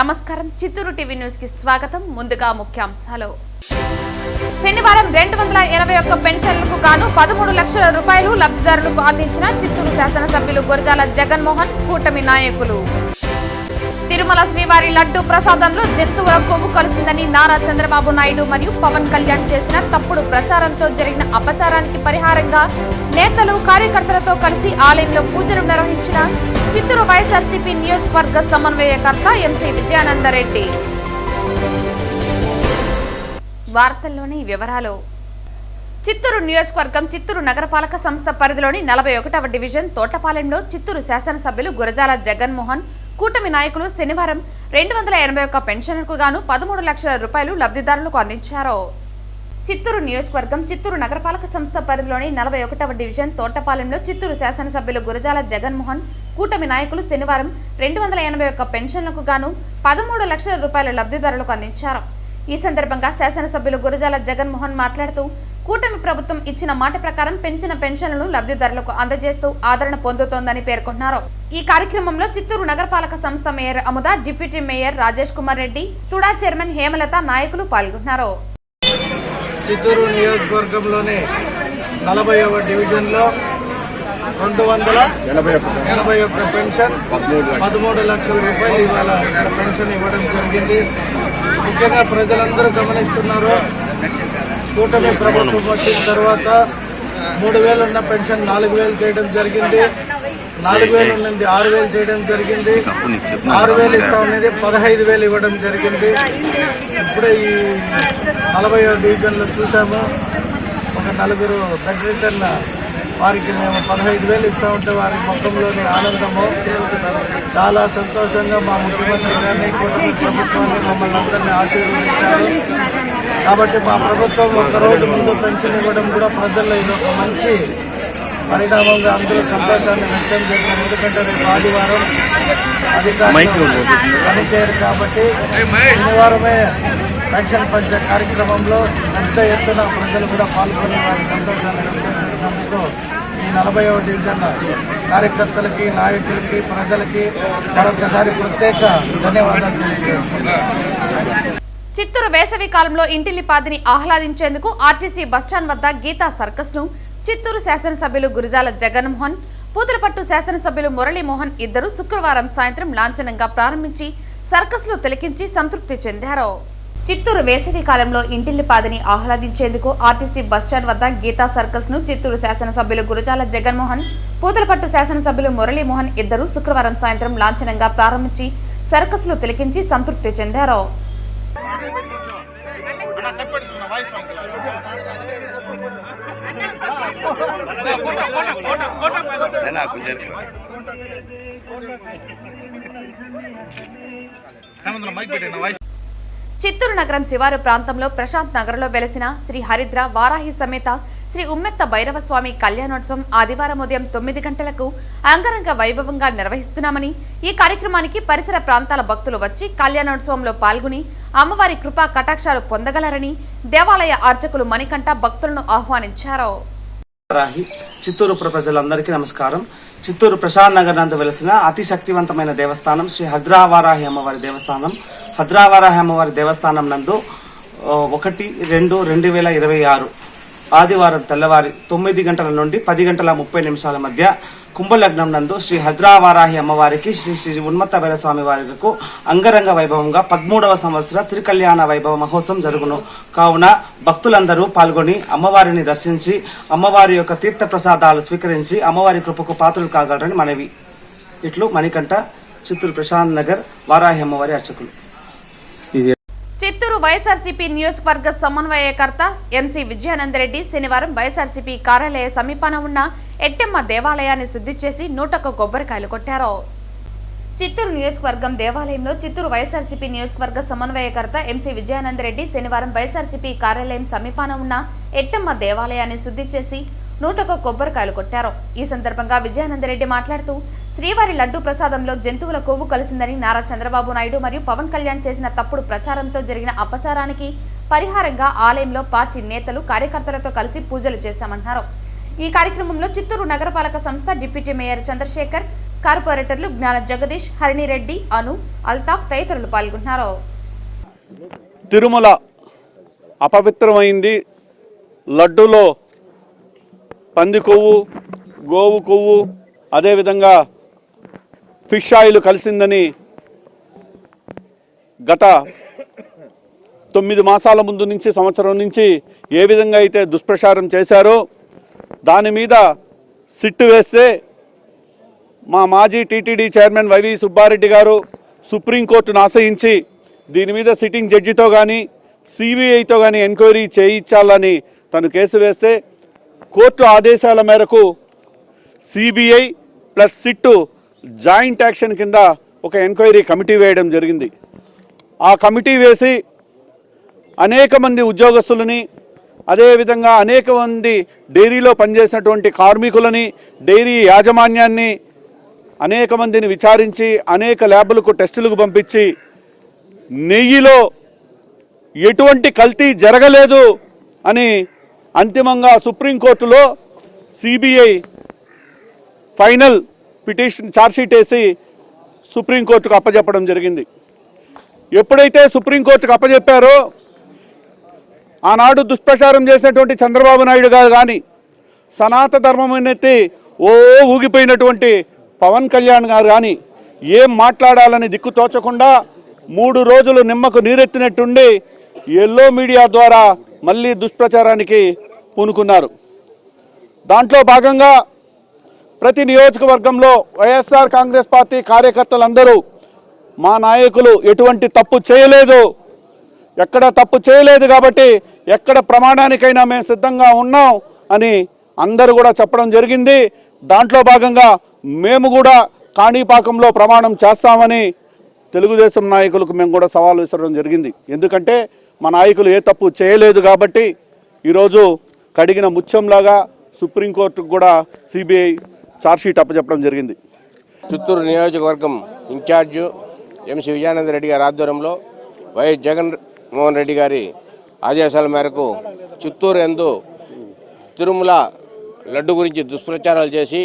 నమస్కారం Chittoor TV news కి స్వాగతం. ముందుగా ముఖ్యాంశాలు. శనివారం 221 పెన్షన్లకు గాను 13 లక్షల రూపాయలు లబ్ధిదారులకు అందించిన చిత్తూరు శాసనసభ్యులు గురజాల జగన్మోహన్ కూటమి నాయకులు. తిరుమల శ్రీవారి లడ్డు ప్రసాదంలో జంతువుల కొవ్వు కలిసిందని నారా చంద్రబాబు నాయుడు మరియు పవన్ కళ్యాణ్ చేసిన తప్పుడు ప్రచారంతో జరిగిన అపచారానికి పరిహారంగా నేతలు కార్యకర్తలతో కలిసి ఆలయంలో పూజలు నిర్వహించిన చిత్తూరు వైఎస్ఆర్సీపీ నియోజకవర్గ సమన్వయకర్త ఎంసీ విజయానందరెడ్డి. వార్తల్లోని వివరాలు. చిత్తూరు నియోజకవర్గం చిత్తూరు నగరపాలక సంస్థ పరిధిలోని 41వ డివిజన్ తోటపాలెంలో చిత్తూరు శాసనసభ్యులు గురజాల జగన్మోహన్ కూటమి నాయకులు శనివారం 281 పెన్షన్లకు గాను 13 లక్షల రూపాయలు లబ్ధిదారులకు అందించారు. చిత్తూరు నియోజకవర్గం చిత్తూరు నగరపాలక సంస్థ పరిధిలోని 41వ డివిజన్ తోటపాలెంలో చిత్తూరు శాసనసభ్యులు గురజాల జగన్మోహన్ కూటమి నాయకులు శనివారం 281 పెన్షన్లకు గాను 13 లక్షల రూపాయల లబ్ధిదారులకు అందించారు. ఈ సందర్భంగా శాసనసభ్యులు గురజాల జగన్మోహన్ మాట్లాడుతూ కూటమి ప్రభుత్వం ఇచ్చిన మాట ప్రకారం పెంచిన పెన్షన్లను లబ్ధిదారులకు అందజేస్తూ ఆదరణ పొందుతోందని పేర్కొన్నారు. ఈ కార్యక్రమంలో చిత్తూరు నగరపాలక సంస్థ mayor Amuda, deputy mayor Rajesh Kumar Reddy, TUDA chairman Hemalatha నాయకులు పాల్గొన్నారు. చిత్తూరు నియోజకవర్గంలోని 40వ డివిజన్లో 281 పెన్షన్ 13 లక్షల రూపాయలు ఇవాళ పెన్షన్ ఇవ్వడం జరిగింది. ముఖ్యంగా ప్రజలందరూ గమనిస్తున్నారు, కూటమి ప్రభుత్వం వచ్చిన తర్వాత 3000 ఉన్న పెన్షన్ 4000 చేయడం జరిగింది. 4000 ఉన్నది 6000 చేయడం జరిగింది. 6000 ఇస్తా ఉన్నది 15000 ఇవ్వడం జరిగింది. ఇప్పుడే ఈ 40వ డివిజన్లో చూసాము, ఒక 4 సెక్రటరీల వారికి మేము 15000 ఇస్తూ ఉంటే వారి ముఖంలోని ఆనందము చాలా సంతోషంగా మా ముఖ్యమంత్రి గారిని కూటమి ప్రభుత్వాన్ని మమ్మల్ని అందరినీ ఆశీర్వదించారు. కాబట్టి మా ప్రభుత్వం ఒకరోజు ముందు పెన్షన్ ఇవ్వడం కూడా ప్రజల్లో ఇది ఒక మంచి పరిణామంగా అందరూ సంతోషాన్ని వ్యక్తం చేశారు. ఎందుకంటే రేపు ఆదివారం అధికారులు పనిచేయరు కాబట్టి శనివారమే పెన్షన్ పంచే కార్యక్రమంలో పెద్ద ఎత్తున ప్రజలు కూడా పాల్గొని వారి సంతోషాన్ని వ్యక్తం చేసినందుకు ఈ 40వ డివిజన్ కార్యకర్తలకి, నాయకులకి, ప్రజలకి మరొకసారి ప్రత్యేక ధన్యవాదాలు తెలియజేస్తున్నాను. చిత్తూరు వేసవి కాలంలో ఇంటిల్లిపాదిని ఆహ్లాదించేందుకు ఆర్టీసీ బస్టాండ్ వద్ద గీతా సర్కస్ ను చిత్తూరు శాసనసభ్యులు గురజాల జగన్మోహన్, పూతలపట్టు శాసనసభ్యులు మురళీమోహన్ ఇద్దరు శుక్రవారం సాయంత్రం లాంఛనంగా ప్రారంభించి సర్కస్ లో తిలకించి సంతృప్తి చెందారు. చిత్తూరు వేసవి కాలంలో ఇంటిల్లిపాదిని ఆహ్లాదించేందుకు ఆర్టీసీ బస్టాండ్ వద్ద గీతా సర్కస్ ను చిత్తూరు శాసనసభ్యులు గురజాల జగన్మోహన్, పూతలపట్టు శాసనసభ్యులు మురళీమోహన్ ఇద్దరు శుక్రవారం సాయంత్రం లాంఛనంగా ప్రారంభించి సర్కస్ లో తిలకించి సంతృప్తి చెందారు. చిత్తూరు నగరం శివారు ప్రాంతంలో ప్రశాంత్ నగర్లో వెలసిన శ్రీ హరిద్ర వారాహి సమేత శ్రీ ఉమ్మెత్త భైరవస్వామి కళ్యాణోత్సవం ఆదివారం ఉదయం 9 గంటలకు అంగరంగ వైభవంగా నిర్వహిస్తున్నామని, ఈ కార్యక్రమానికి పరిసర ప్రాంతాల భక్తులు వచ్చి కళ్యాణోత్సవంలో పాల్గొని అమ్మవారి కృపా కటాక్షాలు పొందగలరని దేవాలయ అర్చకులు మణికంఠ భక్తులను ఆహ్వానించారు. చిత్తూరు ప్రజలందరికీ నమస్కారం. చిత్తూరు ప్రశాంత్ నగర్ నందు వెలసిన అతి శక్తివంతమైన దేవస్థానం శ్రీ హద్రావారాహి అమ్మవారి దేవస్థానం. హద్రావారాహి అమ్మవారి దేవస్థానం నందు 1-2-2026 ఆదివారం తెల్లవారి 9 గంటల నుండి 10 గంటల 30 నిమిషాల మధ్య కుంభలగ్నం నందు శ్రీ హద్రావారాహి అమ్మవారికి శ్రీ శ్రీ ఉన్మత్త భైరవస్వామి వారికి అంగరంగ వైభవంగా 13వ సంవత్సర తిరుకళ్యాణ వైభవ మహోత్సవం జరుగును. కావున భక్తులందరూ పాల్గొని అమ్మవారిని దర్శించి అమ్మవారి యొక్క తీర్థ ప్రసాదాలు స్వీకరించి అమ్మవారి కృపకు పాత్రలు కాగలరని మనవి. ఇట్లు మణికంఠ, చిత్తూరు ప్రశాంత్ నగర్ వారాహి అమ్మవారి అర్చకులు. చిత్తూరు వైఎస్ఆర్సీపీ నియోజకవర్గ సమన్వయకర్త ఎంసీ విజయానందరెడ్డి శనివారం వైఎస్ఆర్సీపీ కార్యాలయ సమీపాన ఉన్న ఎట్టెమ్మ దేవాలయాన్ని శుద్ధి చేసి 101 కొబ్బరికాయలు కొట్టారు. చిత్తూరు నియోజకవర్గం దేవాలయంలో చిత్తూరు వైఎస్ఆర్సీపీ నియోజకవర్గ సమన్వయకర్త ఎంసీ విజయానందరెడ్డి శనివారం వైఎస్ఆర్సీపీ కార్యాలయం సమీపాన ఉన్న ఎట్టెమ్మ దేవాలయాన్ని శుద్ధి చేసి 101 కొబ్బరికాయలు కొట్టారు. ఈ సందర్భంగా విజయానందరెడ్డి మాట్లాడుతూ శ్రీవారి లడ్డు ప్రసాదంలో జంతువుల కొవ్వు కలిసిందని నారా చంద్రబాబు నాయుడు మరియు పవన్ కళ్యాణ్ చేసిన తప్పుడు ప్రచారంతో జరిగిన అపచారానికి పరిహారంగా ఆలయంలో పార్టీ నేతలు కార్యకర్తలతో కలిసి పూజలు చేశామన్నారు. ఈ కార్యక్రమంలో చిత్తూరు నగరపాలక సంస్థ డిప్యూటీ మేయర్ చంద్రశేఖర్, కార్పొరేటర్లు జ్ఞాన జగదీష్, హరిణిరెడ్డి, అను, అల్తాఫ్ తదితరులు పాల్గొన్నారు. తిరుమల అపవిత్రమైంది. లడ్డూలో పంది కొవ్వు, గోవు కొవ్వు, అదేవిధంగా ఫిష్ ఆయిల్ కలిసిందని గత 9 మాసాల ముందు నుంచి, సంవత్సరం నుంచి ఏ విధంగా అయితే దుష్ప్రచారం చేశారో దాని మీద సిట్టు వేస్తే మా మాజీ టీటీడీ చైర్మన్ వైవి సుబ్బారెడ్డి గారు సుప్రీంకోర్టును ఆశ్రయించి దీని మీద సిట్టింగ్ జడ్జితో కానీ సిబిఐతో కానీ ఎంక్వైరీ చేయించాలని తను కేసు వేస్తే కోర్టు ఆదేశాల మేరకు CBI plus sit joint action కింద ఒక ఎంక్వైరీ కమిటీ వేయడం జరిగింది. ఆ కమిటీ వేసి అనేక మంది ఉద్యోగస్తులని, అదేవిధంగా అనేక మంది డైరీలో పనిచేసినటువంటి కార్మికులని, డైరీ యాజమాన్యాన్ని అనేక మందిని విచారించి అనేక ల్యాబులకు టెస్టులకు పంపించి నెయ్యిలో ఎటువంటి కల్తీ జరగలేదు అని అంతిమంగా సుప్రీంకోర్టులో సిబిఐ ఫైనల్ పిటిషన్ ఛార్జ్షీట్ వేసి సుప్రీంకోర్టుకు అప్పచెప్పడం జరిగింది. ఎప్పుడైతే సుప్రీంకోర్టుకు అప్పచెప్పారో ఆనాడు దుష్ప్రచారం చేసినటువంటి చంద్రబాబు నాయుడు గారు కానీ, సనాతన ధర్మమైనెత్తి ఊగిపోయినటువంటి పవన్ కళ్యాణ్ గారు కానీ ఏం మాట్లాడాలని దిక్కు తోచకుండా 3 రోజులు నిమ్మకు నీరెత్తినట్టుండి ఎల్లో మీడియా ద్వారా మళ్ళీ దుష్ప్రచారానికి పూనుకున్నారు. దాంట్లో భాగంగా ప్రతి నియోజకవర్గంలో వైఎస్ఆర్ కాంగ్రెస్ పార్టీ కార్యకర్తలందరూ మా నాయకులు ఎటువంటి తప్పు చేయలేదు, ఎక్కడ తప్పు చేయలేదు కాబట్టి ఎక్కడ ప్రమాణానికైనా మేము సిద్ధంగా ఉన్నాం అని అందరూ కూడా చెప్పడం జరిగింది. దాంట్లో భాగంగా మేము కూడా కాణిపాకంలో ప్రమాణం చేస్తామని తెలుగుదేశం నాయకులకు మేము కూడా సవాల్ విసరడం జరిగింది. ఎందుకంటే మా నాయకులు ఏ తప్పు చేయలేదు కాబట్టి ఈరోజు కడిగిన ముత్యంలాగా సుప్రీంకోర్టుకు కూడా సిబిఐ ఛార్జ్షీట్ అప్పచెప్పడం జరిగింది. చిత్తూరు నియోజకవర్గం ఇన్ఛార్జు ఎంసీ విజయానంద రెడ్డి గారి ఆధ్వర్యంలో వైఎస్ జగన్మోహన్ రెడ్డి గారి ఆదేశాల మేరకు చిత్తూరు యందు తిరుమల లడ్డు గురించి దుష్ప్రచారాలు చేసి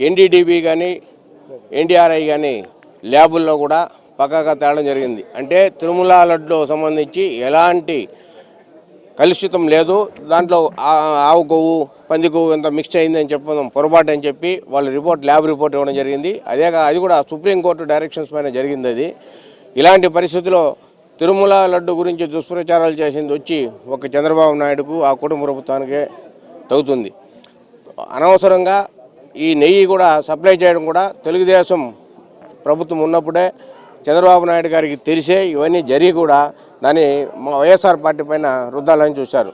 ఎన్డీడీబీ కానీ ఎన్డీఆర్ఐ కానీ ల్యాబుల్లో కూడా పక్కాగా తేవడం జరిగింది. అంటే తిరుమల లడ్డు సంబంధించి ఎలాంటి కలుషితం లేదు, దాంట్లో ఆవు కొవ్వు, పంది కొవ్వు ఎంత మిక్స్ అయిందని చెప్పడం పొరపాటు అని చెప్పి వాళ్ళు ల్యాబ్ రిపోర్ట్ ఇవ్వడం జరిగింది. అది కూడా సుప్రీంకోర్టు డైరెక్షన్స్ పైన జరిగింది. అది ఇలాంటి పరిస్థితుల్లో తిరుమల లడ్డు గురించి దుష్ప్రచారాలు చేసింది వచ్చి ఒక చంద్రబాబు నాయుడుకు, ఆ కుటుంబ ప్రభుత్వానికే తగ్గుతుంది. అనవసరంగా ఈ నెయ్యి కూడా సప్లై చేయడం కూడా తెలుగుదేశం ప్రభుత్వం ఉన్నప్పుడే చంద్రబాబు నాయుడు గారికి తెలిసే ఇవన్నీ జరిగి కూడా దాన్ని వైఎస్ఆర్ పార్టీ పైన రుద్దాలని చూశారు.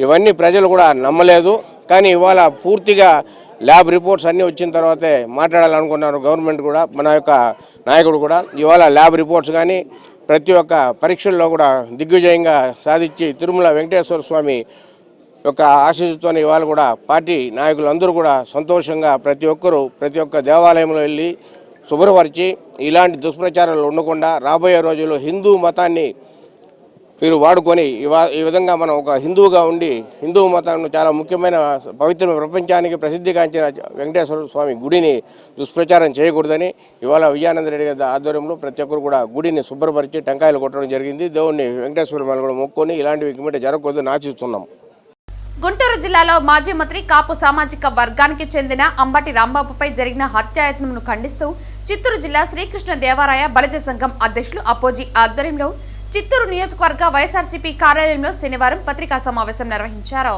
ఇవన్నీ ప్రజలు కూడా నమ్మలేదు. కానీ ఇవాళ పూర్తిగా ల్యాబ్ రిపోర్ట్స్ అన్నీ వచ్చిన తర్వాతే మాట్లాడాలనుకున్నారు గవర్నమెంట్ కూడా, మన యొక్క నాయకుడు కూడా. ఇవాళ ల్యాబ్ రిపోర్ట్స్ కానీ ప్రతి ఒక్క పరీక్షల్లో కూడా దిగ్విజయంగా సాధించి తిరుమల వెంకటేశ్వర స్వామి యొక్క ఆశీస్సుతో ఇవాళ కూడా పార్టీ నాయకులందరూ కూడా సంతోషంగా ప్రతి ఒక్క దేవాలయంలో వెళ్ళి శుభ్రపరిచి ఇలాంటి దుష్ప్రచారాలు ఉండకుండా రాబోయే రోజుల్లో హిందూ మతాన్ని మీరు వాడుకొని ఈ విధంగా మనం ఒక హిందువుగా ఉండి హిందూ మతాన్ని చాలా ముఖ్యమైన పవిత్ర ప్రపంచానికి ప్రసిద్ధిగాంచిన వెంకటేశ్వర స్వామి గుడిని దుష్ప్రచారం చేయకూడదని ఇవాళ విజయానంద రెడ్డి గారి ఆధ్వర్యంలో ప్రతి ఒక్కరు కూడా గుడిని శుభ్రపరిచి టెంకాయలు కొట్టడం జరిగింది. దేవుణ్ణి వెంకటేశ్వర స్వామి కూడా మొక్కుకొని ఇలాంటివి ఇకమిట జరగకూడదని ఆశిస్తున్నాం. గుంటూరు జిల్లాలో మాజీ మంత్రి కాపు సామాజిక వర్గానికి చెందిన అంబటి రాంబాబుపై జరిగిన హత్యాయత్నంను ఖండిస్తూ చిత్తూరు జిల్లా శ్రీకృష్ణ దేవరాయ బలిజ సంఘం అధ్యక్షులు అపోజీ ఆధ్వర్యంలో చిత్తూరు నియోజకవర్గ వైఎస్ఆర్సీపీ కార్యాలయంలో శనివారం పత్రికా సమావేశం నిర్వహించారు.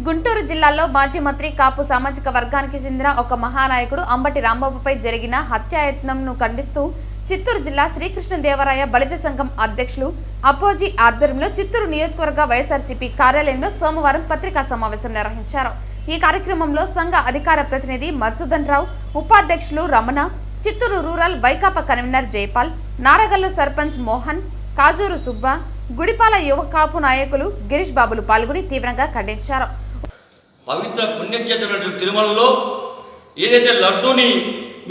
గుంటూరు జిల్లాలో మాజీ మంత్రి కాపు సామాజిక వర్గానికి చెందిన ఒక మహానాయకుడు అంబటి రాంబాబుపై జరిగిన హత్యాయత్నంను ఖండిస్తూ చిత్తూరు జిల్లా శ్రీకృష్ణ దేవరాయ బలిజ సంఘం అధ్యక్షులు అపోజీ ఆధ్వర్యంలో చిత్తూరు నియోజకవర్గ వైఎస్ఆర్సీపీ కార్యాలయంలో సోమవారం పత్రికా సమావేశం నిర్వహించారు. ఈ కార్యక్రమంలో సంఘ అధికార ప్రతినిధి మధుసూదన్ రావు, ఉపాధ్యక్షులు రమణ, చిత్తూరు రూరల్ వైకాపా కన్వీనర్ జైపాల్, నారగల్లు సర్పంచ్ మోహన్, కాజూరు సుబ్బ, గుడిపాల యువ కాపు నాయకులు గిరీష్ బాబులు పాల్గొని తీవ్రంగా ఖండించారు. పవిత్ర పుణ్యక్షేత్రం తిరుమలలో ఏదైతే లడ్డూని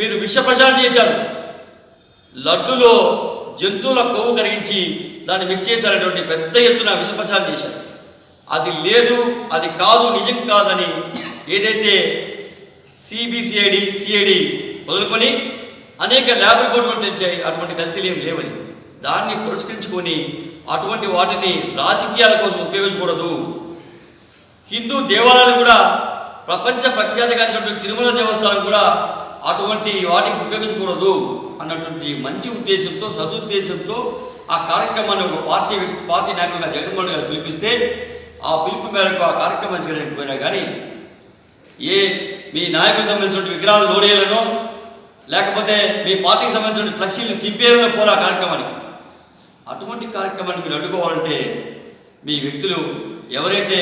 మీరు విషప్రచారం చేశారు, లడ్డులో జంతువుల కొవ్వు కరిగించి దాన్ని మిక్స్ చేశారనేటువంటి పెద్ద ఎత్తున విషప్రచారం చేశారు. అది లేదు, అది కాదు, నిజం కాదని ఏదైతే సిబిసిఐడి సిఐడి మొదలుకొని అనేక ల్యాబ్ రిపోర్టులు తెచ్చాయి. అటువంటి కల్తీలు ఏమి లేవని దాన్ని పురస్కరించుకొని అటువంటి వాటిని రాజకీయాల కోసం ఉపయోగించకూడదు. హిందూ దేవాలయాలు కూడా ప్రపంచ ప్రఖ్యాతిగాంచినటువంటి తిరుమల దేవస్థానం కూడా అటువంటి వాటికి ఉపయోగించకూడదు అన్నటువంటి మంచి ఉద్దేశంతో సదుద్దేశంతో ఆ కార్యక్రమాన్ని ఒక పార్టీ నాయకులుగా జగన్మోహన్ గారు పిలిపిస్తే ఆ పిలుపు మేరకు ఆ కార్యక్రమం చేయడానికి పోయినా కానీ మీ నాయకులకు సంబంధించిన విగ్రహాలు లోడేయాలనో లేకపోతే మీ పార్టీకి సంబంధించిన ఫ్లెక్సీలను చింపేయాలనో పోలా కార్యక్రమానికి. అటువంటి కార్యక్రమాన్ని మీరు అడ్డుకోవాలంటే మీ వ్యక్తులు ఎవరైతే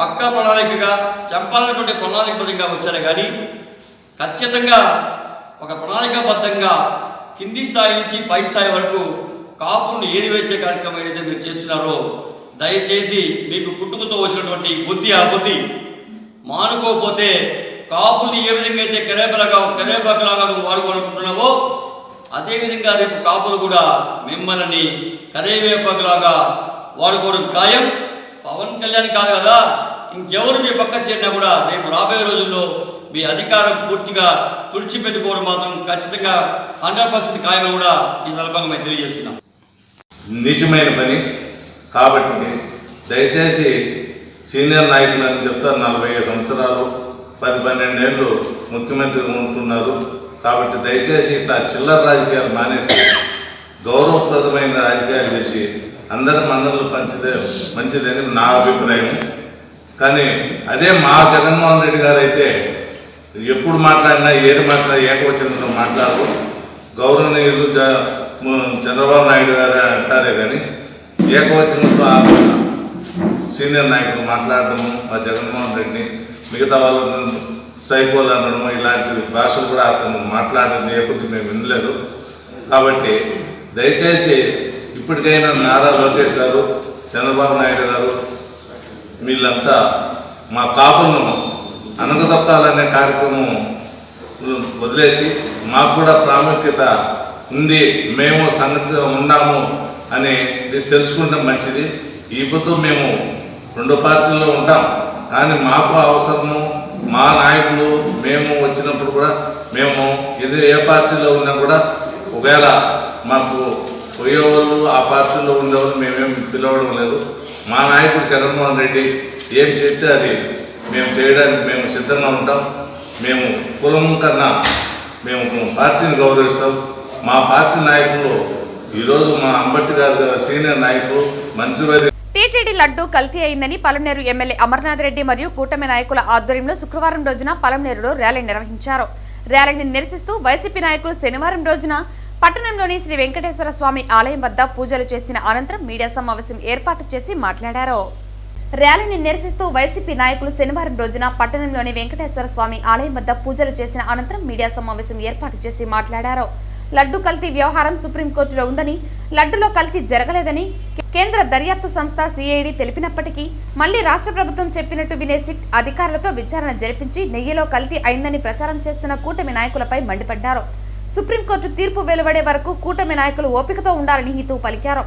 పక్కా ప్రణాళికగా చంపాలన్నటువంటి ప్రణాళికబద్ధంగా వచ్చారో కానీ ఖచ్చితంగా ఒక ప్రణాళికాబద్ధంగా కింది స్థాయి నుంచి పై స్థాయి వరకు కాపులను ఏరివేసే కార్యక్రమం ఏదైతే మీరు చేస్తున్నారో దయచేసి మీకు పుట్టుకతో వచ్చినటువంటి బుద్ధి ఆ బుద్ధి మానుకోకపోతే కాపుల్ని ఏ విధంగా అయితే కరేపాకులాగా నువ్వు వాడుకోవాలనుకుంటున్నావో అదేవిధంగా రేపు కాపులు కూడా మిమ్మల్ని కరేవేపాకులాగా వాడుకోవడం ఖాయం. పవన్ కళ్యాణ్ కాదు కదా, ఇంకెవరు మీ పక్క చేరినా కూడా రేపు రాబోయే రోజుల్లో మీ అధికారం పూర్తిగా తుడిచిపెట్టుకోవడం మాత్రం ఖచ్చితంగా 100% ఖాయమని కూడా ఈ సందర్భంగా మేము తెలియజేస్తున్నాం. నిజమైన పని కాబట్టి దయచేసి సీనియర్ నాయకులు అని చెప్తారు, 40 సంవత్సరాలు 10-12 ఏళ్ళు ముఖ్యమంత్రిగా ఉంటున్నారు. కాబట్టి దయచేసి ఇట్లా చిల్లర రాజకీయాలు మానేసి గౌరవప్రదమైన రాజకీయాలు చేసి అందరి మన్ననలు పంచితే మంచిదని నా అభిప్రాయం. కానీ అదే మా జగన్మోహన్ రెడ్డి గారు అయితే ఎప్పుడు మాట్లాడినా ఏది మాట్లాడినా ఏకవచనంతో మాట్లాడరు. గౌరవనీయులు చంద్రబాబు నాయుడు గారు అంటారే కానీ ఏకవచనంతో సీనియర్ నాయకులు మాట్లాడటము, ఆ జగన్మోహన్ రెడ్డిని మిగతా వాళ్ళని సైకోలు అనడము ఇలాంటి భాషలు కూడా అతను మాట్లాడడం నేపథ్యం మేము వినలేదు. కాబట్టి దయచేసి ఇప్పటికైనా నారా లోకేష్ గారు, చంద్రబాబు నాయుడు గారు వీళ్ళంతా మా కాపులను అనగదొక్కాలనే కార్యక్రమం వదిలేసి మాకు కూడా ప్రాముఖ్యత ఉంది, మేము సంగతి ఉన్నాము అని తెలుసుకుంటే మంచిది. ఈ పొద్దు మేము 2 పార్టీల్లో ఉంటాం, కానీ మాకు అవసరము మా నాయకులు మేము వచ్చినప్పుడు కూడా మేము ఏ పార్టీలో ఉన్నా కూడా ఒకవేళ మాకు పోయేవాళ్ళు ఆ పార్టీలో ఉండేవాళ్ళు మేమేం పిలవడం లేదు. మా నాయకుడు జగన్మోహన్ రెడ్డి ఏం చెప్తే అది మేము చేయడానికి మేము సిద్ధంగా ఉంటాం. మేము కులం కన్నా మేము పార్టీని గౌరవిస్తాం. మా పార్టీ నాయకులు ఈరోజు మా అంబటి గారు సీనియర్ నాయకులు మంత్రివర్గ టీటీడీ లడ్డు కల్తీ అయిందని పలమనేరు ఎమ్మెల్యే అమర్నాథ్ రెడ్డి మరియు కూటమి నాయకుల ఆధ్వర్యంలో శుక్రవారం రోజున పలమనేరులో ర్యాలీ నిర్వహించారు. ర్యాలీని నిరసిస్తూ వైసీపీ నాయకులు శనివారం రోజున పట్టణంలోని శ్రీ వెంకటేశ్వర స్వామి ఆలయం వద్ద పూజలు చేసిన అనంతరం మీడియా సమావేశం ఏర్పాటు చేసి మాట్లాడారు. ర్యాలీని నిరసిస్తూ వైసీపీ నాయకులు శనివారం రోజున పట్టణంలోని వెంకటేశ్వర స్వామి ఆలయం వద్ద పూజలు చేసిన అనంతరం మీడియా సమావేశం ఏర్పాటు చేసి మాట్లాడారు. లడ్డు కల్తీ వ్యవహారం సుప్రీంకోర్టులో ఉందని, లడ్డులో కల్తీ జరగలేదని కేంద్ర దర్యాప్తు సంస్థ సిఐడి తెలిపినప్పటికీ మళ్లీ రాష్ట్ర ప్రభుత్వం చెప్పినట్టు వినే సిట్ అధికారులతో విచారణ జరిపించి నెయ్యిలో కల్తీ అయిందని ప్రచారం చేస్తున్న కూటమి నాయకులపై మండిపడ్డారు. సుప్రీంకోర్టు తీర్పు వెలువడే వరకు కూటమి నాయకులు ఓపికతో ఉండాలని హితవు పలికారు.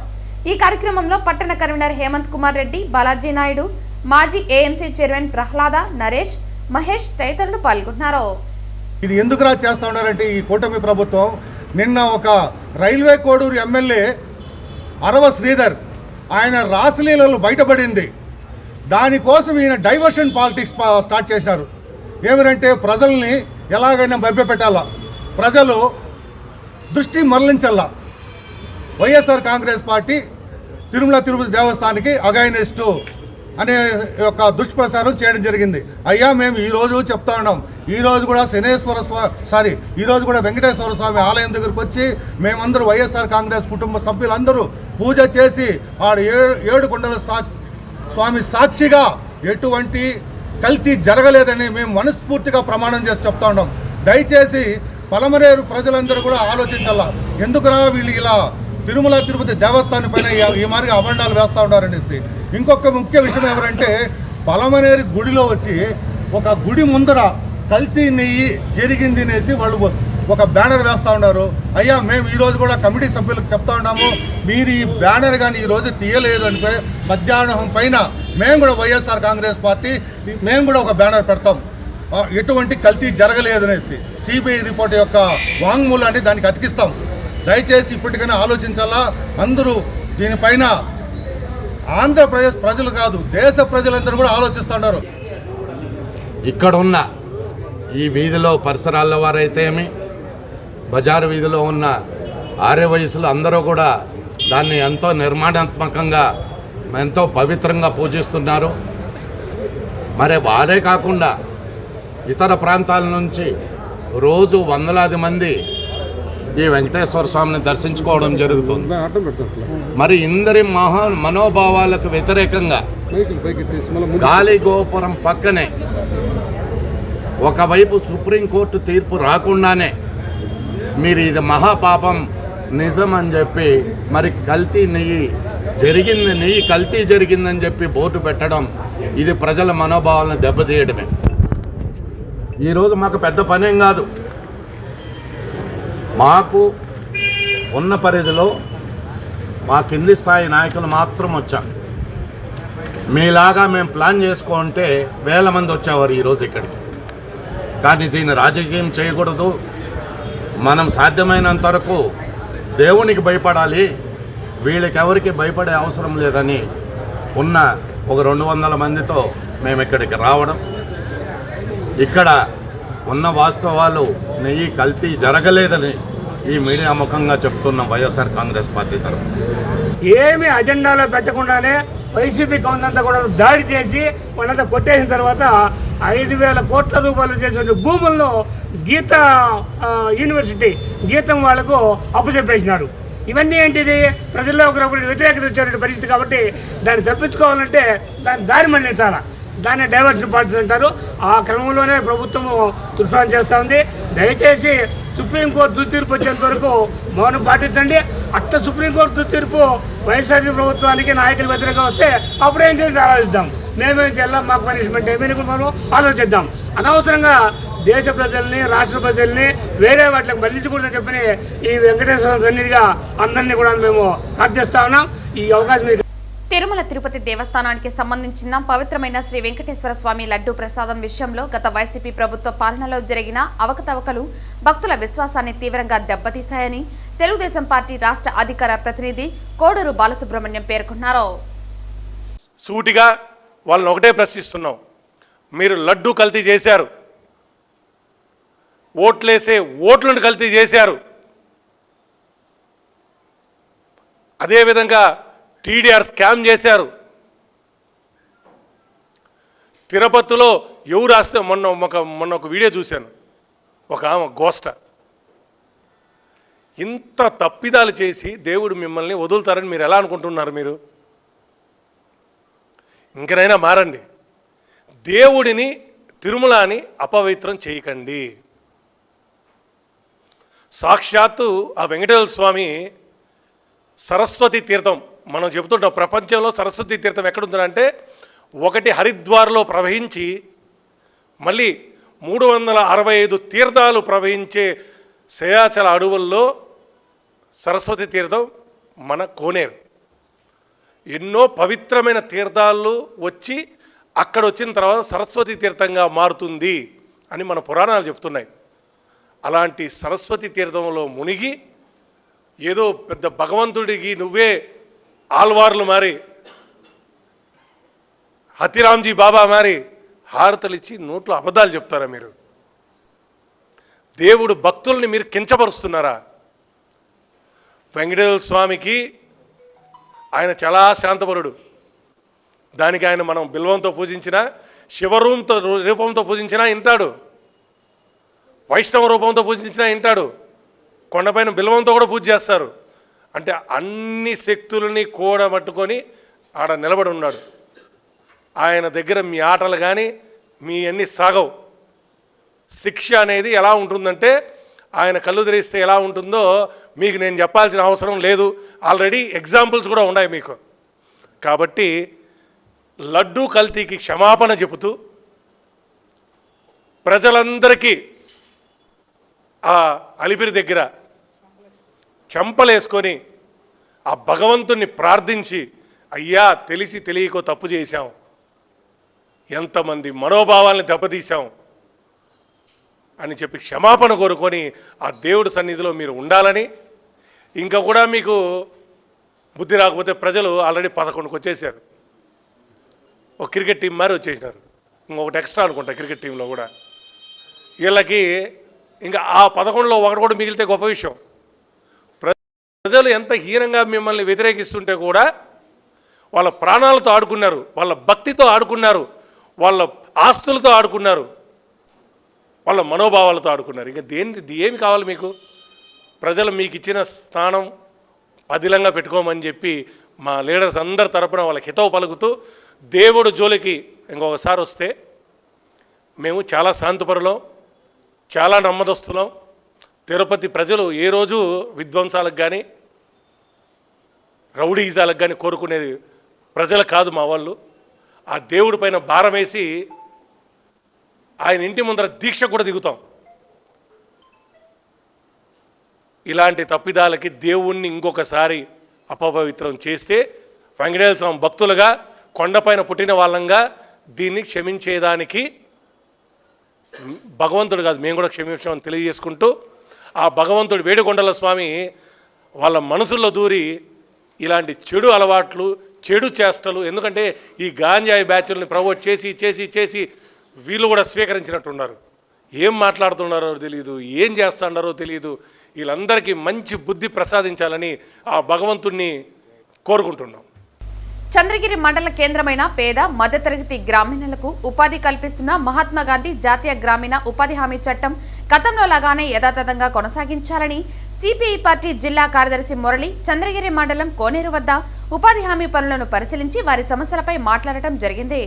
ఈ కార్యక్రమంలో పట్టణ కన్వీనర్ హేమంత్ కుమార్ రెడ్డి, బాలాజీ నాయుడు, మాజీ ఏఎంసీ చైర్మన్ ప్రహ్లాద, నరేష్, మహేష్ తదితరులు పాల్గొన్నారు. ఇది ఎందుకురా చేస్తా ఉన్నారంటే ఈ కూటమి ప్రభుత్వం నిన్న ఒక రైల్వే కోడూరు ఎమ్మెల్యే అరవ శ్రీధర్ ఆయన రాసలీలలో బయటపడింది. దానికోసం ఈయన డైవర్షన్ పాలిటిక్స్ స్టార్ట్ చేసినారు. ఏమిటంటే ప్రజల్ని ఎలాగైనా భయపెట్టాలా, ప్రజలు దృష్టి మరలించాలా. వైఎస్ఆర్ కాంగ్రెస్ పార్టీ తిరుపతి దేవస్థానానికి అగైనెస్టు అనే ఒక దుష్ప్రచారం చేయడం జరిగింది. అయ్యా మేము ఈరోజు చెప్తా ఉన్నాం, ఈరోజు కూడా ఈరోజు కూడా వెంకటేశ్వర స్వామి ఆలయం దగ్గరకు వచ్చి మేమందరూ వైఎస్ఆర్ కాంగ్రెస్ కుటుంబ సభ్యులందరూ పూజ చేసి ఆడ 7 కొండల స్వామి సాక్షిగా ఎటువంటి కల్తీ జరగలేదని మేము మనస్ఫూర్తిగా ప్రమాణం చేసి చెప్తా ఉన్నాం. దయచేసి పలమనేరు ప్రజలందరూ కూడా ఆలోచించాలా, ఎందుకురా వీళ్ళు ఇలా తిరుపతి దేవస్థానం పైన ఈ మాదిరిగా అబండాలు వేస్తూ ఉన్నారనేసి. ఇంకొక ముఖ్య విషయం ఎవరంటే పలమనేరు గుడిలో వచ్చి ఒక గుడి ముందర కల్తీ నెయ్యి జరిగింది అనేసి వాళ్ళు ఒక బ్యానర్ వేస్తూ ఉన్నారు. అయ్యా మేము ఈరోజు కూడా కమిటీ సభ్యులకు చెప్తా ఉన్నాము, మీరు ఈ బ్యానర్ కానీ ఈరోజు తీయలేదు అంటే మధ్యాహ్నం పైన మేము కూడా వైఎస్ఆర్ కాంగ్రెస్ పార్టీ మేము కూడా ఒక బ్యానర్ పెడతాం. ఎటువంటి కల్తీ జరగలేదనేసి సిబిఐ రిపోర్ట్ యొక్క వాంగ్మూలాన్ని దానికి అతికిస్తాం. దయచేసి ఇప్పటికైనా ఆలోచించాలా. అందరూ దీనిపైన ఆంధ్రప్రదేశ్ ప్రజలు కాదు, దేశ ప్రజలందరూ కూడా ఆలోచిస్తున్నారు. ఇక్కడున్న ఈ వీధిలో పరిసరాల వారైతేమి, బజారు వీధిలో ఉన్న ఆర్య వయసులు అందరూ కూడా దాన్ని ఎంతో నిర్మాణాత్మకంగా ఎంతో పవిత్రంగా పూజిస్తున్నారు. మరి వారే కాకుండా ఇతర ప్రాంతాల నుంచి రోజు వందలాది మంది ఈ వెంకటేశ్వర స్వామిని దర్శించుకోవడం జరుగుతుంది. మరి ఇందరి మనోభావాలకు వ్యతిరేకంగా గాలి గోపురం పక్కనే ఒకవైపు సుప్రీంకోర్టు తీర్పు రాకుండానే మీరు ఇది మహాపాపం నిజం అని చెప్పి మరి నెయ్యి కల్తీ జరిగిందని చెప్పి బోర్డు పెట్టడం, ఇది ప్రజల మనోభావాలను దెబ్బతీయడమే. ఈరోజు మాకు పెద్ద పనేం కాదు. మాకు ఉన్న పరిధిలో మా కింది స్థాయి నాయకులు మాత్రం వచ్చాం. మీలాగా మేము ప్లాన్ చేసుకుంటే వేల మంది వచ్చేవారు ఈరోజు ఇక్కడికి. కానీ దీన్ని రాజకీయం చేయకూడదు. మనం సాధ్యమైనంత వరకు దేవునికి భయపడాలి, వీళ్ళకెవరికి భయపడే అవసరం లేదని ఉన్న ఒక 200 మందితో మేము ఇక్కడికి రావడం. ఇక్కడ ఉన్న వాస్తవాలు నెయ్యి కల్తీ జరగలేదని ఈ మీడియా ముఖంగా చెప్తున్న వైఎస్ఆర్ కాంగ్రెస్ పార్టీ తరఫున ఏమి అజెండాలో పెట్టకుండానే వైసీపీ కౌన్సిలంతా కూడా దాడి చేసి వాళ్ళంతా కొట్టేసిన తర్వాత 5,000 కోట్ల రూపాయలు చేసిన భూముల్లో గీత యూనివర్సిటీ గీతం వాళ్లకు అప్పచెప్పేసినాడు. ఇవన్నీ ఏంటిది? ప్రజల్లో ఒకరొకరు వ్యతిరేకత వచ్చే పరిస్థితి. కాబట్టి దాన్ని తప్పించుకోవాలంటే దాన్ని దారి మళ్లించాలా. దాన్ని డైవర్షన్ పాలిటిక్స్ అంటారు. ఆ క్రమంలోనే ప్రభుత్వము తుఫాన్ చేస్తూ ఉంది. దయచేసి సుప్రీంకోర్టు తుది వచ్చేంత వరకు మౌనం పాటించండి. అట్లా సుప్రీంకోర్టు తీర్పు వైఎస్ఆర్సీ ప్రభుత్వానికి నాయకులు వ్యతిరేకంగా వస్తే అప్పుడు ఏం చేయాలి ఆలోచిద్దాం. మేమేం చేయాలా, మాకు పనిష్మెంట్ ఏమైనా మనం ఆలోచిద్దాం. అనవసరంగా దేశ ప్రజల్ని, రాష్ట్ర ప్రజల్ని వేరే వాటికి మళ్లించకూడదని చెప్పని ఈ వెంకటేశ్వర సన్నిధిగా అందరినీ కూడా మేము ప్రార్థిస్తా ఉన్నాం. ఈ అవకాశం తిరుమల తిరుపతి దేవస్థానానికి సంబంధించిన పవిత్రమైన శ్రీ వెంకటేశ్వర స్వామి లడ్డూ ప్రసాదం విషయంలో గత వైసీపీ ప్రభుత్వ పాలనలో జరిగిన అవకతవకలు భక్తుల విశ్వాసాన్ని తీవ్రంగా దెబ్బతీశాయని తెలుగుదేశం పార్టీ రాష్ట్ర అధికార ప్రతినిధి కోడూరు బాలసుబ్రహ్మణ్యం పేర్కొన్నారు. సూటిగా వాళ్ళని ఒకటే ప్రశ్నిస్తున్నాం. మీరు లడ్డూ కల్తీ చేశారు, ఓట్లేసే ఓట్లను కల్తీ చేశారు, అదేవిధంగా టీడీఆర్ స్కామ్ చేశారు. తిరుపతిలో ఎవరు రాస్తే మొన్న ఒక వీడియో చూశాను. ఒక ఆమె గోష్ట ఇంత తప్పిదాలు చేసి దేవుడు మిమ్మల్ని వదులుతారని మీరు ఎలా అనుకుంటున్నారు? మీరు ఇంకనైనా మారండి. దేవుడిని, తిరుమలని అపవిత్రం చేయకండి. సాక్షాత్తు ఆ వెంకటేశ్వర స్వామి సరస్వతి తీర్థం మనం చెబుతుంటాం. ప్రపంచంలో సరస్వతి తీర్థం ఎక్కడుందంటే ఒకటి హరిద్వార్లో ప్రవహించి మళ్ళీ 365 తీర్థాలు ప్రవహించే శయాచల అడవుల్లో సరస్వతి తీర్థం మన కోనేరు. ఎన్నో పవిత్రమైన తీర్థాలు వచ్చి అక్కడ వచ్చిన తర్వాత సరస్వతి తీర్థంగా మారుతుంది అని మన పురాణాలు చెప్తున్నాయి. అలాంటి సరస్వతి తీర్థంలో మునిగి ఏదో పెద్ద భగవంతుడికి నువ్వే ఆల్వార్లు మారి, హతిరామ్జీ బాబా మారి హారతలు ఇచ్చి నోట్లో అబద్ధాలు చెప్తారా మీరు? దేవుడు భక్తుల్ని మీరు కించపరుస్తున్నారా? వెంకటేశ్వర స్వామికి ఆయన చాలా శాంతపరుడు. దానికి ఆయన మనం బిల్వంతో పూజించినా, శివరూపంతో రూపంతో పూజించినా వింటాడు, వైష్ణవ రూపంతో పూజించినా వింటాడు, కొండపైన బిల్వంతో కూడా పూజ చేస్తారు. అంటే అన్ని శక్తులని కూడబట్టుకొని ఆడ నిలబడి ఉన్నాడు. ఆయన దగ్గర మీ ఆటలు కానీ మీ అన్ని సాగవు. శిక్ష అనేది ఎలా ఉంటుందంటే ఆయన కళ్ళు తెరిస్తే ఎలా ఉంటుందో మీకు నేను చెప్పాల్సిన అవసరం లేదు. ఆల్రెడీ ఎగ్జాంపుల్స్ కూడా ఉన్నాయి మీకు. కాబట్టి లడ్డూ కల్తీకి క్షమాపణ చెబుతూ ప్రజలందరికీ ఆ అలిపిరి దగ్గర చెంపలేసుకొని ఆ భగవంతుణ్ణి ప్రార్థించి, అయ్యా తెలిసి తెలియకో తప్పు చేశాం, ఎంతమంది మనోభావాల్ని దెబ్బతీశాం, అని చెప్పి క్షమాపణ కోరుకొని ఆ దేవుడి సన్నిధిలో మీరు ఉండాలని, ఇంకా కూడా మీకు బుద్ధి రాకపోతే ప్రజలు ఆల్రెడీ 11కి వచ్చేసారు. ఒక క్రికెట్ టీం మరి వచ్చేసినారు, ఇంకొకటి ఎక్స్ట్రా అనుకుంటా క్రికెట్ టీంలో కూడా. వీళ్ళకి ఇంకా ఆ 11లో ఒకటి కూడా మిగిలితే గొప్ప విషయం. ప్రజలు ఎంత హీనంగా మిమ్మల్ని వ్యతిరేకిస్తుంటే కూడా వాళ్ళ ప్రాణాలతో ఆడుకున్నారు, వాళ్ళ భక్తితో ఆడుకున్నారు, వాళ్ళ ఆస్తులతో ఆడుకున్నారు, వాళ్ళ మనోభావాలతో ఆడుకున్నారు. ఇంకా ఏమి కావాలి మీకు? ప్రజలు మీకు ఇచ్చిన స్థానం పదిలంగా పెట్టుకోమని చెప్పి మా లీడర్స్ అందరి తరపున వాళ్ళకి హితవు పలుకుతూ, దేవుడు జోలికి ఇంకొకసారి వస్తే మేము చాలా శాంతిపరులం, చాలా నమ్మదస్తులం. తిరుపతి ప్రజలు ఏ రోజు విధ్వంసాలకు కానీ రౌడీజాలకు కానీ కోరుకునేది ప్రజలు కాదు మా వాళ్ళు. ఆ దేవుడి పైన భారం వేసి ఆయన ఇంటి ముందర దీక్ష కూడా దిగుతాం. ఇలాంటి తప్పిదాలకి దేవుణ్ణి ఇంకొకసారి అపవిత్రం చేస్తే వెంకటేశ్వర స్వామి భక్తులుగా, కొండపైన పుట్టిన వాళ్ళంగా దీన్ని క్షమించేదానికి భగవంతుడు కాదు, మేము కూడా క్షమించమని తెలియజేసుకుంటూ, ఆ భగవంతుడు వేడుకొండల స్వామి వాళ్ళ మనసుల్లో దూరి ఇలాంటి చెడు అలవాట్లు, చెడు చేష్టలు, ఎందుకంటే ఈ గాంజాయి బ్యాచ్ల్ని ప్రమోట్ చేసి చేసి చేసి వీళ్ళు కూడా స్వీకరించినట్టున్నారు. ఏం మాట్లాడుతున్నారో తెలియదు, ఏం చేస్తున్నారో తెలియదు. వీళ్ళందరికీ మంచి బుద్ధి ప్రసాదించాలని ఆ భగవంతుణ్ణి కోరుకుంటున్నాం. చంద్రగిరి మండల కేంద్రమైన పేద మధ్యతరగతి గ్రామీణులకు ఉపాధి కల్పిస్తున్న మహాత్మా గాంధీ జాతీయ గ్రామీణ ఉపాధి హామీ చట్టం గతంలో లాగానే యథాతథంగా కొనసాగించాలని సిపిఐ పార్టీ జిల్లా కార్యదర్శి మురళి చంద్రగిరి మండలం కోనేరు వద్ద ఉపాధి హామీ పనులను పరిశీలించి వారి సమస్యలపై మాట్లాడటం జరిగింది.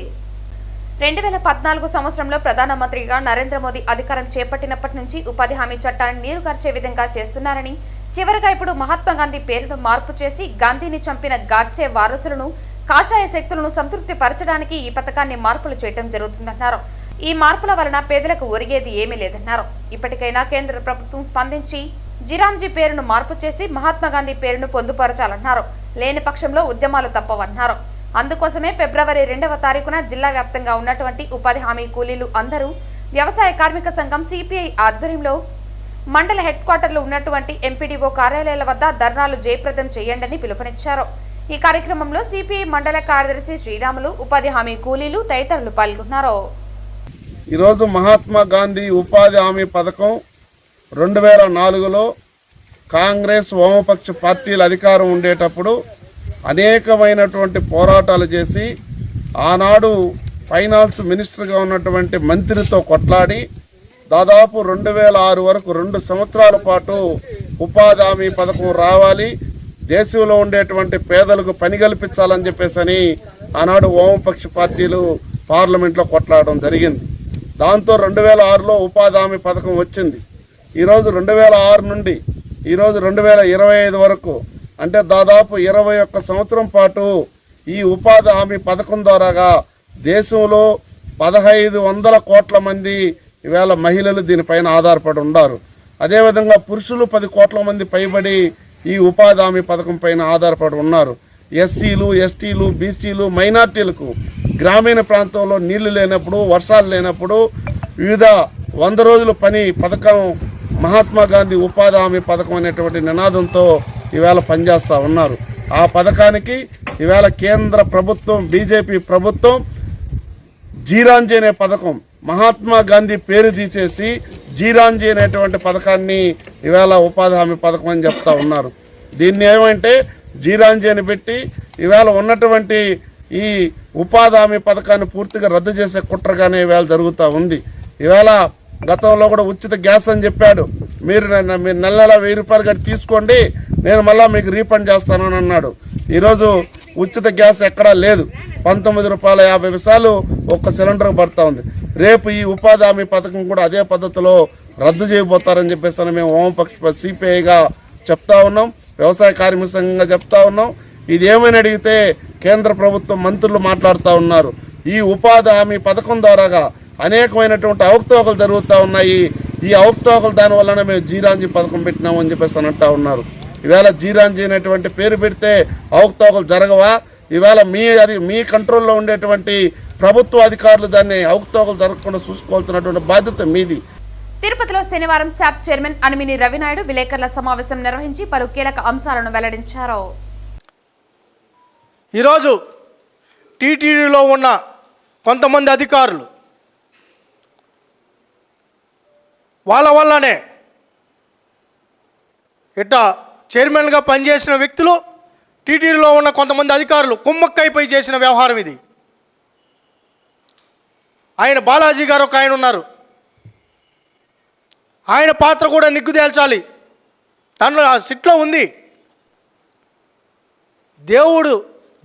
2014 సంవత్సరంలో ప్రధానమంత్రిగా నరేంద్ర మోదీ అధికారం చేపట్టినప్పటి నుంచి ఉపాధి హామీ చట్టాన్ని నీరుగార్చే విధంగా చేస్తున్నారని, చివరిగా ఇప్పుడు మహాత్మా గాంధీ పేరును మార్పు చేసి గాంధీని చంపిన గాడ్సే వారసులను, కాషాయ శక్తులను సంతృప్తి పరచడానికి ఈ పథకాన్ని మార్పులు చేయడం జరుగుతుందన్నారు. ఈ మార్పుల వలన పేదలకు ఒరిగేది ఏమీ లేదన్నారు. ఇప్పటికైనా కేంద్ర ప్రభుత్వం స్పందించి జిరాంజీ పేరును మార్పు చేసి మహాత్మా గాంధీ పేరును పొందుపరచాలన్నారు. లేని పక్షంలో ఉద్యమాలు తప్పవన్నారు. అందుకోసమే ఫిబ్రవరి 2వ తారీఖున జిల్లా వ్యాప్తంగా ఉన్నటువంటి ఉపాధి హామీ కూలీలు అందరూ వ్యవసాయ కార్మిక సంఘం సిపిఐ ఆధ్వర్యంలో మండల హెడ్ క్వార్టర్లు ఉన్నటువంటి ఎంపీడీఓ కార్యాలయాల వద్ద ధర్నాలు జయప్రదం చేయండి పిలుపునిచ్చారు. ఈ కార్యక్రమంలో సిపిఐ మండల కార్యదర్శి శ్రీరాములు, ఉపాధి హామీ కూలీలు తదితరులు పాల్గొన్నారు. ఈరోజు మహాత్మా గాంధీ ఉపాధి హామీ పథకం 2004లో కాంగ్రెస్, వామపక్ష పార్టీలు అధికారం ఉండేటప్పుడు అనేకమైనటువంటి పోరాటాలు చేసి ఆనాడు ఫైనాన్స్ మినిస్టర్గా ఉన్నటువంటి మంత్రితో కొట్లాడి దాదాపు 2006 వరకు 2 సంవత్సరాల పాటు ఉపాధి హామీ పథకం రావాలి, దేశంలో ఉండేటువంటి పేదలకు పని కల్పించాలని చెప్పేసి ఆనాడు వామపక్ష పార్టీలు పార్లమెంట్లో కొట్లాడడం జరిగింది. దాంతో 2006లో ఉపాధి హామీ పథకం వచ్చింది. ఈరోజు 2006 నుండి ఈరోజు 2025 వరకు అంటే దాదాపు 21 సంవత్సరం పాటు ఈ ఉపాధి హామీ పథకం ద్వారాగా దేశంలో 1500 కోట్ల మంది ఈవేళ మహిళలు దీనిపైన ఆధారపడి ఉన్నారు. అదేవిధంగా పురుషులు 10 కోట్ల మంది పైబడి ఈ ఉపాధి హామీ పథకం పైన ఆధారపడి ఉన్నారు. ఎస్సీలు, ఎస్టీలు, బీసీలు, మైనార్టీలకు గ్రామీణ ప్రాంతంలో నీళ్లు లేనప్పుడు, వర్షాలు లేనప్పుడు వివిధ 100 రోజుల పని పథకం మహాత్మా గాంధీ ఉపాధి హామీ పథకం అనేటువంటి నినాదంతో ఈవేళ పనిచేస్తూ ఉన్నారు. ఆ పథకానికి ఈవేళ కేంద్ర ప్రభుత్వం, బీజేపీ ప్రభుత్వం జీరాంజీ అనే పథకం, మహాత్మా గాంధీ పేరు తీసేసి జీరాంజీ అనేటువంటి పథకాన్ని ఈవేళ ఉపాధి హామీ పథకం అని చెప్తా ఉన్నారు. దీన్ని ఏమంటే జీరాంజీ అని పెట్టి ఈవేళ ఉన్నటువంటి ఈ ఉపాధి హామీ పథకాన్ని పూర్తిగా రద్దు చేసే కుట్రగానే ఈవేళ జరుగుతూ ఉంది. ఈవేళ గతంలో కూడా ఉచిత గ్యాస్ అని చెప్పాడు. మీరు నెల నెల 1000 రూపాయలు కట్టి తీసుకోండి, నేను మళ్ళీ మీకు రీఫండ్ చేస్తానని అన్నాడు. ఈరోజు ఉచిత గ్యాస్ ఎక్కడా లేదు. 19 రూపాయల 50 పైసలు ఒక్క సిలిండర్ పడుతూ ఉంది. రేపు ఈ ఉపాధి హామీ పథకం కూడా అదే పద్ధతిలో రద్దు చేయబోతారని చెప్పేసి మేము వామపక్ష సిపిఐగా చెప్తా ఉన్నాం, వ్యవసాయ కార్మిక సంఘంగా చెప్తా ఉన్నాం. ఇది ఏమని అడిగితే కేంద్ర ప్రభుత్వం మంత్రులు మాట్లాడుతూ ఉన్నారు. ఈ ఉపాధి హామీ పథకం ద్వారాగా అనేకమైనటువంటి అవకతవకలు జరుగుతూ ఉన్నాయి. ఈ అవకతవకలు దానివల్లనే మేము జీరాంజీ పథకం పెట్టినాము అని చెప్పేసి అని అంటూ ఉన్నారు. ఈవేళ జీరాంజీ అనేటువంటి పేరు పెడితే అవకతవకలు జరగవా? ఈవేళ మీ కంట్రోల్లో ఉండేటువంటి ప్రభుత్వ అధికారులు దాన్ని అవకతవకలు జరగకుండా చూసుకోవాల్సినటువంటి బాధ్యత మీది. తిరుపతిలో శనివారం శాప్ చైర్మన్ అనిమిని రవినాయుడు విలేకరుల సమావేశం నిర్వహించి పలు కీలక అంశాలను వెల్లడించారు. ఈరోజు టీటీడీలో ఉన్న కొంతమంది అధికారులు వాళ్ళ వల్లనే ఇట్టా చైర్మన్గా పనిచేసిన వ్యక్తులు టీటీడీలో ఉన్న కొంతమంది అధికారులు కుమ్మక్కైపై చేసిన వ్యవహారం ఇది. ఆయన బాలాజీ గారు ఒక ఆయన ఉన్నారు. ఆయన పాత్ర కూడా నిగ్గు తేల్చాలి. తనలో ఆ సిట్లో ఉంది. దేవుడు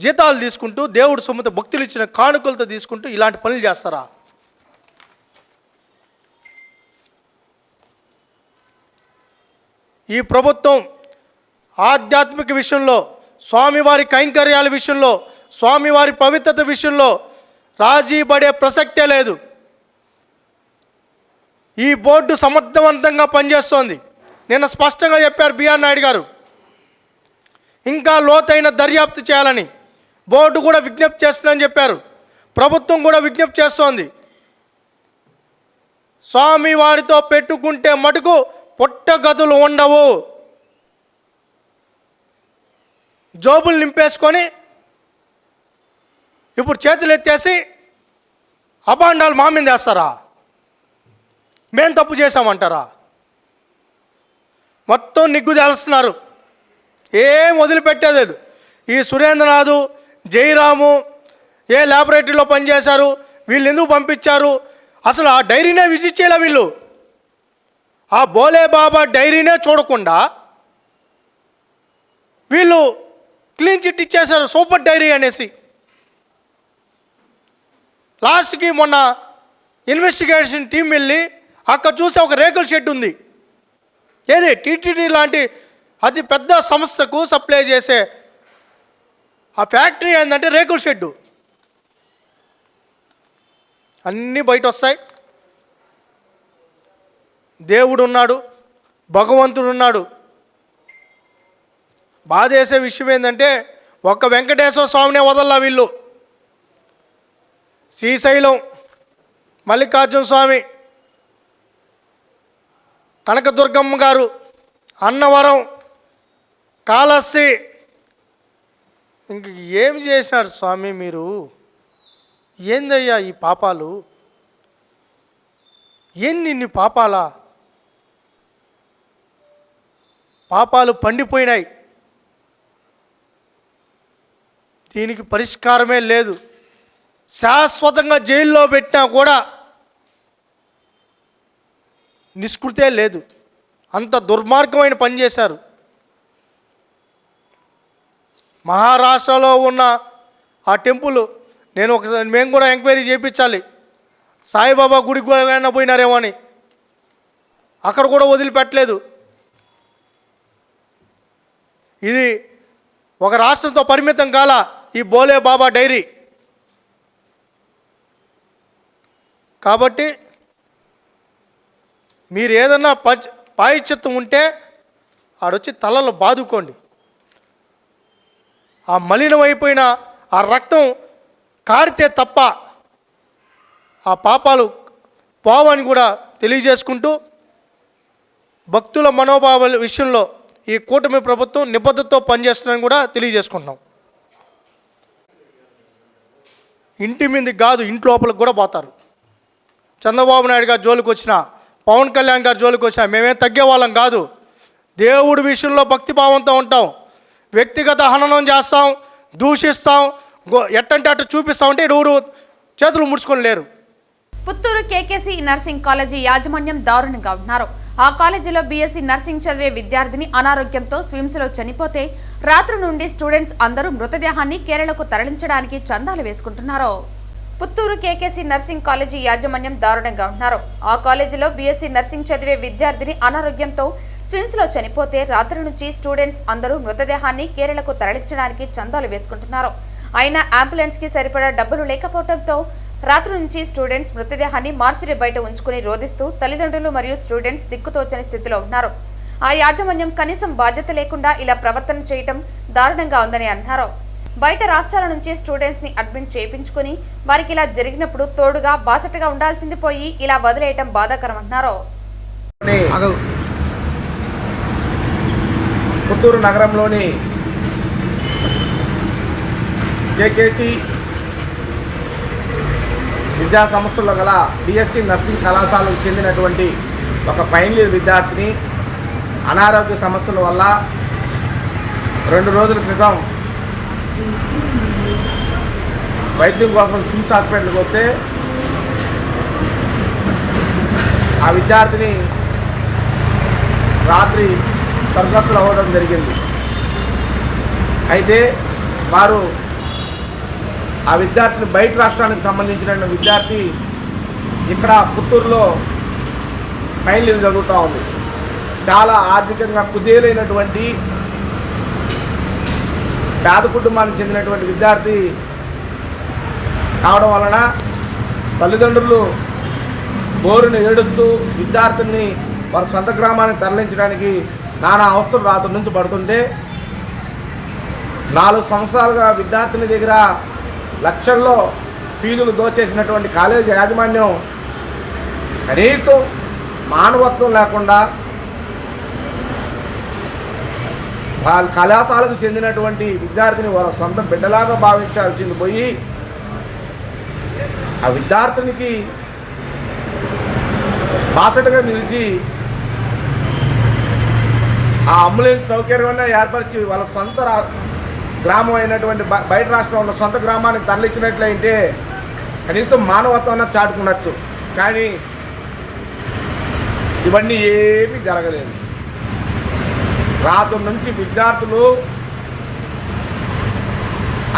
జీతాలు తీసుకుంటూ దేవుడు సొమ్ముతో భక్తులు ఇచ్చిన కానుకలతో తీసుకుంటూ ఇలాంటి పనులు చేస్తారా? ఈ ప్రభుత్వం ఆధ్యాత్మిక విషయంలో, స్వామివారి కైంకర్యాల విషయంలో, స్వామివారి పవిత్రత విషయంలో రాజీ పడే ప్రసక్తే లేదు. ఈ బోర్డు సమర్థవంతంగా పనిచేస్తోంది. నిన్న స్పష్టంగా చెప్పారు బిఆర్ నాయుడు గారు. ఇంకా లోతైన దర్యాప్తు చేయాలని బోర్డు కూడా విజ్ఞప్తి చేస్తుందని చెప్పారు. ప్రభుత్వం కూడా విజ్ఞప్తి చేస్తోంది. స్వామివారితో పెట్టుకుంటే మటుకు పొట్టగదులు ఉండవు. జోబులు నింపేసుకొని ఇప్పుడు చేతులు ఎత్తేసి అబాండాలు మా మీద వేస్తారా? మేం తప్పు చేశామంటారా? మొత్తం నిగ్గు తేలుస్తున్నారు. ఏం వదిలిపెట్టేలేదు. ఈ సురేంద్రనాథ్, జయరాము ఏ ల్యాబొరేటరీలో పనిచేశారు, వీళ్ళు ఎందుకు పంపించారు, అసలు ఆ డైరీనే విజిట్ చేయలే వీళ్ళు. ఆ బోలే బాబా డైరీనే చూడకుండా వీళ్ళు క్లీన్ చిట్ ఇచ్చేశారు, సూపర్ డైరీ అనేసి. లాస్ట్కి మొన్న ఇన్వెస్టిగేషన్ టీం వెళ్ళి అక్కడ చూసి ఒక రేకుల షెడ్ ఉంది. ఏది టీటీడీ లాంటి అతి పెద్ద సంస్థకు సప్లై చేసే ఆ ఫ్యాక్టరీ ఏంటంటే రేకుల షెడ్డు. అన్నీ బయట వస్తాయి. దేవుడు ఉన్నాడు, భగవంతుడు ఉన్నాడు. బాధేసే విషయం ఏంటంటే ఒక్క వెంకటేశ్వర స్వామినే వదల్లా వీళ్ళు. శ్రీశైలం, మల్లికార్జున స్వామి, కనకదుర్గమ్మ గారు, అన్నవరం, కాళహస్తి, ఇంక ఏం చేసినారు స్వామి మీరు? ఏందయ్యా ఈ పాపాలు? ఏంది ఇన్ని పాపాలా? పాపాలు పండిపోయినాయి. దీనికి పరిష్కారమే లేదు. శాశ్వతంగా జైల్లో పెట్టినా కూడా నిష్కృతే లేదు. అంత దుర్మార్గమైన పని చేశారు. మహారాష్ట్రలో ఉన్న ఆ టెంపుల్ మేము కూడా ఎంక్వైరీ చేయించాలి. సాయిబాబా గుడికి కూడా పోయినారేమో అని. అక్కడ కూడా వదిలిపెట్టలేదు. ఇది ఒక రాష్ట్రంతో పరిమితం కాల ఈ బోలే బాబా డైరీ. కాబట్టి మీరు ఏదన్నా పాయిచిత్తం ఉంటే ఆడొచ్చి తలలో బాదుకోండి. ఆ మలినమైపోయిన ఆ రక్తం కారితే తప్ప ఆ పాపాలు పోవని కూడా తెలియజేసుకుంటూ, భక్తుల మనోభావాల విషయంలో ఈ కూటమి ప్రభుత్వం నిబద్ధతతో పనిచేస్తుందని కూడా తెలియజేసుకుంటున్నాం. ఇంటి మీదకి కాదు, ఇంటి లోపలికి కూడా పోతారు. చంద్రబాబు నాయుడు గారు జోలికి వచ్చినా, పవన్ కళ్యాణ్ గారు జోలికి వచ్చినా మేమేం తగ్గేవాళ్ళం కాదు. దేవుడి విషయంలో భక్తిభావంతో ఉంటాం. వ్యక్తిగత హననం చేస్తాం, దూషిస్తాం, ఎట్టంటే అటు చూపిస్తామంటే ఎవరు చేతులు ముడుచుకొని లేరు. పుత్తూరు కేకేసీ నర్సింగ్ కాలేజీ యాజమాన్యం దారుణంగా ఉన్నారు. ఆ కాలేజీలో బీఎస్సీ నర్సింగ్ చదివే విద్యార్థిని అనారోగ్యంతో స్విమ్స్లో చనిపోతే రాత్రి నుండి స్టూడెంట్స్ అందరూ మృతదేహాన్ని కేరళకు తరలించడానికి చందాలు వేసుకుంటున్నారు. పుత్తూరు కేకేసీ నర్సింగ్ కాలేజీ యాజమాన్యం దారుణంగా ఉన్నారు. ఆ కాలేజీలో బీఎస్సీ నర్సింగ్ చదివే విద్యార్థిని అనారోగ్యంతో స్విమ్స్లో చనిపోతే రాత్రి నుంచి స్టూడెంట్స్ అందరూ మృతదేహాన్ని కేరళకు తరలించడానికి చందాలు వేసుకుంటున్నారు. అయినా అంబులెన్స్కి సరిపడా డబ్బులు లేకపోవడంతో రాత్రి నుంచి స్టూడెంట్స్ మృతదేహాన్ని మార్చిరి బయట ఉంచుకుని రోధిస్తూ తల్లిదండ్రులు మరియు స్టూడెంట్స్ దిక్కుతోచని స్థితిలో ఉన్నారు. ఆ యాజమాన్యం కనీసం బాధ్యత లేకుండా ఇలా ప్రవర్తన చేయటం దారుణంగా ఉందని అన్నారు. బయట రాష్ట్రాల నుంచి స్టూడెంట్స్ ని అడ్మిట్ చేయించుకుని వారికి ఇలా జరిగినప్పుడు తోడుగా బాసటగా ఉండాల్సింది పోయి ఇలా వదిలేయటం బాధాకరమన్నారు. పుత్తూరు నగరంలోని కేకేసి విద్యా సంస్థల్లో గల బిఎస్సి నర్సింగ్ కళాశాలకు చెందినటువంటి ఒక ఫైనల్ ఇయర్ విద్యార్థిని అనారోగ్య సమస్యల వల్ల 2 రోజుల క్రితం వైద్యం కోసం సిమ్స్ హాస్పిటల్కి వస్తే ఆ విద్యార్థిని రాత్రి స్వర్గస్థులు అవ్వడం జరిగింది. అయితే వారు ఆ విద్యార్థిని బయట రాష్ట్రానికి సంబంధించిన విద్యార్థి ఇక్కడ పుత్తూరులో ఫైనల్ ఇయర్ జరుగుతూ ఉంది. చాలా ఆర్థికంగా కుదేలైనటువంటి పేద కుటుంబానికి చెందినటువంటి విద్యార్థి కావడం వలన తల్లిదండ్రులు బోరుని ఏడుస్తూ విద్యార్థిని వారి సొంత గ్రామానికి తరలించడానికి నానా అవస్థలు రాత్రి నుంచి పడుతుంటే 4 సంవత్సరాలుగా విద్యార్థిని దగ్గర లక్షల్లో ఫీజులు దోచేసినటువంటి కాలేజీ యాజమాన్యం కనీసం మానవత్వం లేకుండా వాళ్ళ కళాశాలకు చెందినటువంటి విద్యార్థిని వాళ్ళ సొంత బిడ్డలాగా భావించాల్సింది పోయి ఆ విద్యార్థినికి బాసటగా నిలిచి ఆ అంబులెన్స్ సౌకర్యాన్ని ఏర్పరిచి వాళ్ళ సొంత గ్రామం అయినటువంటి బయట రాష్ట్రంలో సొంత గ్రామానికి తరలించినట్లయితే కనీసం మానవత్వం చాటుకునొచ్చు. కానీ ఇవన్నీ ఏమీ జరగలేదు. రాత్రి నుంచి విద్యార్థులు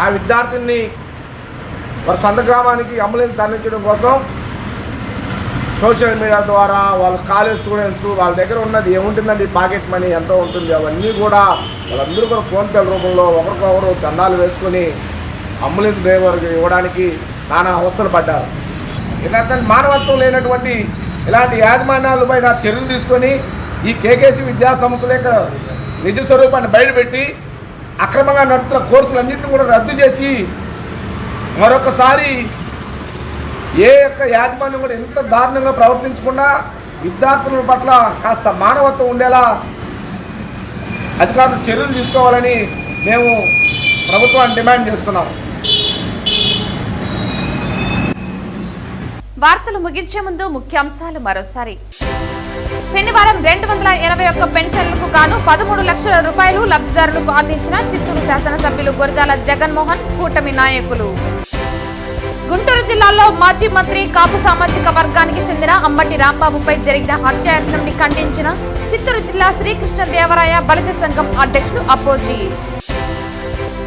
ఆ విద్యార్థిని వారి సొంత గ్రామానికి అంబులెన్స్ తరలించడం కోసం సోషల్ మీడియా ద్వారా వాళ్ళ కాలేజ్ స్టూడెంట్స్ వాళ్ళ దగ్గర ఉన్నది ఏముంటుందండి, పాకెట్ మనీ ఎంతో ఉంటుంది, అవన్నీ కూడా వాళ్ళందరూ కూడా ఫోన్పే రూపంలో ఒకరికొకరు చందాలు వేసుకొని అంబులెన్స్ డ్రైవర్కి ఇవ్వడానికి నానా అవస్థలు పడ్డారు. ఇలాంటి మానవత్వం లేనటువంటి ఇలాంటి యాజమాన్యాలపై చర్యలు తీసుకొని ఈ కేకేసి విద్యా సంస్థల యొక్క నిజ స్వరూపాన్ని బయటపెట్టి అక్రమంగా నడుపుతున్న కోర్సులన్నింటినీ కూడా రద్దు చేసి మరొకసారి ఏ యొక్క యాజమాన్యం కూడా ఎంత దారుణంగా ప్రవర్తించకుండా విద్యార్థుల పట్ల కాస్త మానవత్వం ఉండేలా అధికారులు చర్యలు తీసుకోవాలని మేము ప్రభుత్వాన్ని డిమాండ్ చేస్తున్నాం. వార్తలు ముగించే ముందు ముఖ్యాంశాలు మరోసారి. శనివారం 281 పెన్షన్లకు గాను 13 లక్షల రూపాయలు లబ్ధిదారులకు అందించిన చిత్తూరు శాసనసభ్యులు గురజాల జగన్మోహన్, కూటమి నాయకులు. గుంటూరు జిల్లాలో మాజీ మంత్రి కాపు సామాజిక వర్గానికి చెందిన అమ్మటి రాంబాబుపై జరిగిన హత్యాయత్నంని ఖండించిన చిత్తూరు జిల్లా శ్రీకృష్ణదేవరాయ బలిజ సంఘం అధ్యక్షులు అప్పోజీ.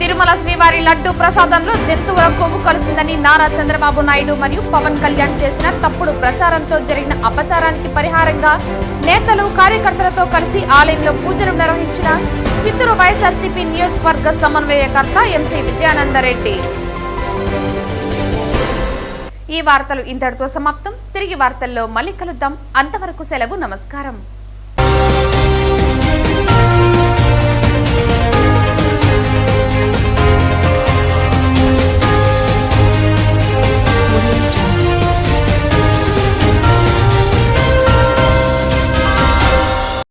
తిరుమల శ్రీవారి లడ్డు ప్రసాదంలో జంతువుల కొవ్వు కలిసిందని నారా చంద్రబాబు నాయుడు మరియు పవన్ కళ్యాణ్ చేసిన తప్పుడు ప్రచారంతో జరిగిన అపచారానికి పరిహారంగా నేతలు కార్యకర్తలతో కలిసి ఆలయంలో పూజలు నిర్వహించిన చిత్తూరు వైఎస్ఆర్సీపీ నియోజకవర్గ సమన్వయకర్త ఎంసీ విజయానందరెడ్డి. ఈ వార్తలు ఇంతటితో సమాప్తం. తిరిగి వార్తల్లో మళ్ళీ కలుద్దాం. అంతవరకు సెలవు. నమస్కారం.